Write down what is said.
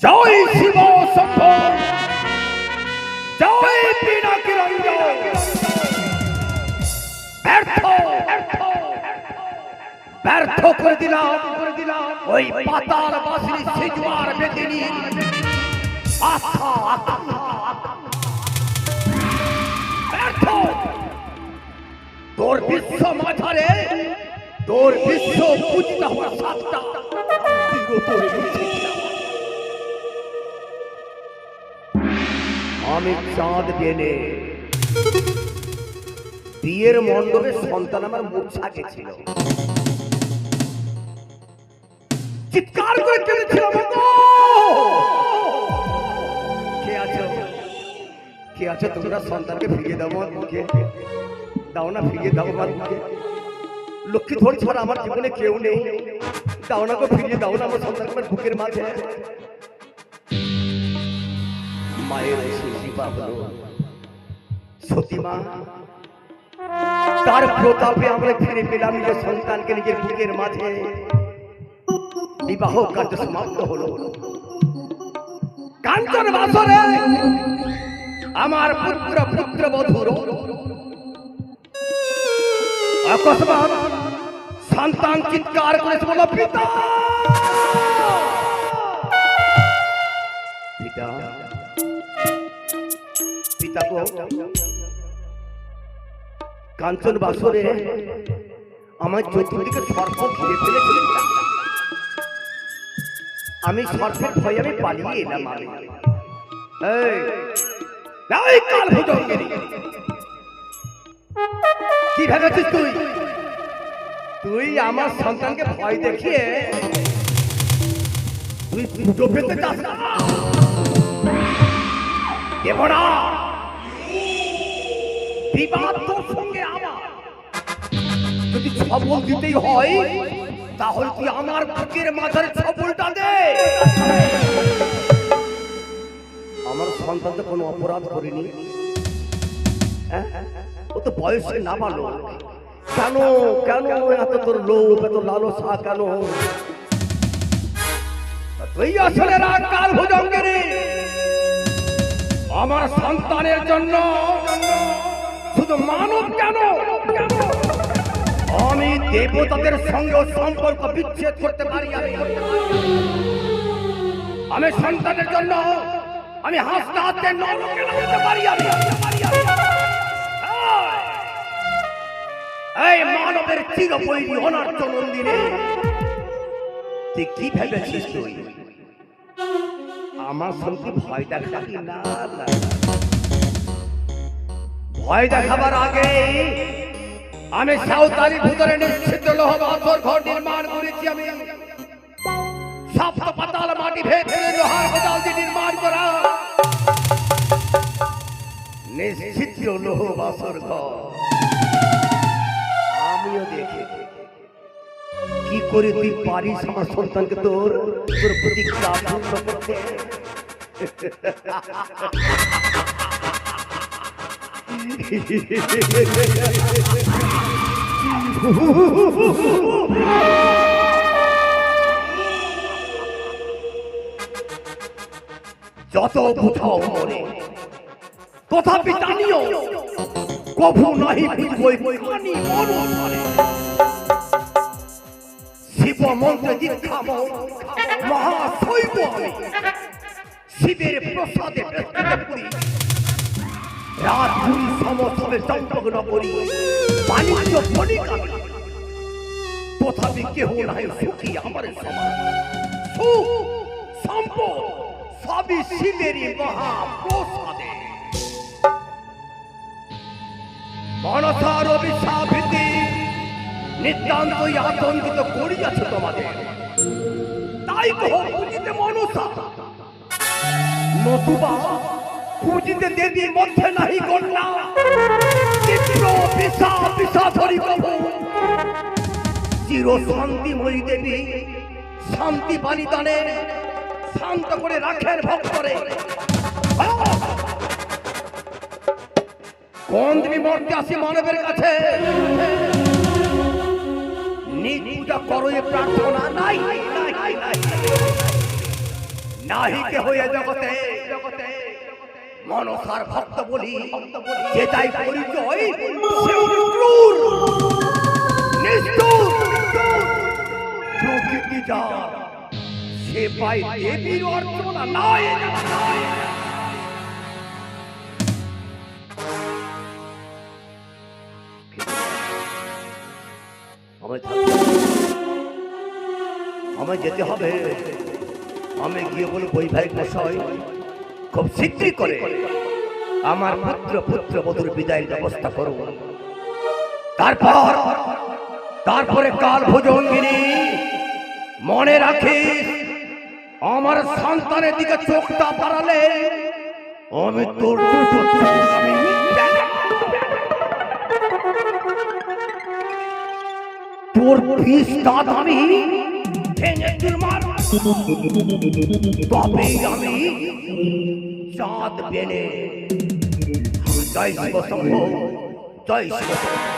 জয় শিব শম্ভ, জয় পিনাকি রঞ্জন। ব্যর্থ করে দিলাম ওই পাতাল বাসিনী সিজুয়ার বেদিনী ব্যর্থ। তোর বিশ্ব মাঝারে তোর বিশ্ব পূজিত হওয়ার সাতটা আমি চাঁদ বেনে বিয়ের মণ্ডপে সন্তান আমার মূর্ছা গেছিল, চিৎকার করে কেঁদেছিল, কে আছো তোমরা? সন্তানকে ফিরিয়ে দাও আমার মুখে, দাও না, ফিরিয়ে দাও আমার মুখে। লক্ষ্মী ধর ছাড়া আমার জীবনে কেউ নেই, দাও না গো, ফিরিয়ে দাও না আমার সন্তান আমার বুকের মাঝে। মায়ের সতীমা, তার প্রতাপে আমরা ফিরে পেলাম নিজের সন্তানকে নিজের বুকের মাঝে। বিবাহ কার্য সমাপ্ত হলো। কাঞ্চন বাসরে আমার পুত্র পুত্রবধূর অকস্মাৎ সন্তান চিৎকার করেছে, বলো পিতা পিতা পিতা গো। কাঞ্চন বাসরে আমার চতুর্দিকে সর্প ঘিরে ফেলেছিল, আমি সর্পের ভয়ে আমি পালিয়ে এলাম। কি ভেবেছিস তুই? তুই আমার সন্তানকে ভয় দেখিয়ে তুই পুজো পেতে চাস না? দেব না, বিবাদ তোর সঙ্গে আমার। যদি ছবল দিতেই হয় তাহলে তুই আমার বুকের মাথার ছবলটা দে। আমার সন্তান তো কোনো অপরাধ করেনি, ও তো বয়সে না ভালো। কেন কেন এত তোর লোভ, এত লালসা কেন? তুই আসলে রাগ কাল ভুজঙ্গেরে আমার সন্তানের জন্য শুধু মানব কেন, আমি দেবতাদের সঙ্গে সম্পর্ক বিচ্ছেদ করতে পারি। আমি সন্তানের জন্য আমি হাসতে হাসতে নরকে নামতে পারি। এই মানবের চিরবৈরী অনার্য নন্দিনী, তুই কি ভেবেছিস? তুই আমার সঙ্গে ভয় দেখাবি না? ভয় দেখাবার আগে আমি সাঁওতালির ভিতরে নিশ্চিত লোহ বাছর ঘর নির্মাণ করেছি। আমি সপ্ত পাতাল মাটি ভেঙে লোহার গোদাল দিয়ে নির্মাণ করা নিশ্চিত লোহ বাছর ঘর। আমিও দেখি কি করে তুই পারিস আমার সন্তানকে তোর তোর প্রতিজ্ঞা পূর্ণ করতে। যত বুঝাও মনে তথাপি জানিও কভু নাহি বুঝবই কানি অনুসারে। শিব মন্ত্রে দীক্ষা মহাশৈব আমি শিবের প্রসাদে করি। রাত দুই সমস্তবে চম্পগ্ন করি বাণিজ্য বণিকা, তথাপি কেহ নাই সুখী আমার সমান। সুখ সম্পদ সবই শিবেরই মহাপ্রসাদে। মনসার অভিশাপীতি নিতান্তই আতঙ্কিত করিয়াছে তোমাদের। তাই কহ পুজিতে মনসা, নতুবা পুজিতে দেবীর মধ্যে নাহি কন্যা। চিত্র পিসা পিসা ধরি প্রভু চির শান্তিময়ী দেবী শান্তি বাণী দানে শান্ত করে রাখেন ভক্তরে। কোন দেবী মর্তে আসি মানবের কাছে নিজ পূজা করো, এ প্রার্থনা নাই। নাহি কে হয়ে জগতে মনসার ভক্ত বলি যে তাই পরিচয় সে ক্রূর নিষ্ঠুর প্রকৃতি যার সে পাই দেবীর অর্চনা নয় আমায় যেতে হবে। আমি গিয়ে বলবো বৈবাহিক মশাই খুব শীঘ্রই করে আমার পুত্র বধূর বিদায়ের ব্যবস্থা করব। তারপরে কাল ভুজঙ্গিনী মনে রাখিস, আমার সন্তানের দিকে চোখটা বাড়ালে আমি তোর পিস দাঁত আমি ভেঙে চুরমার, তবে আমি চাঁদ বেনে। জয় শিব শম্ভু, জয় শিব শম্ভু।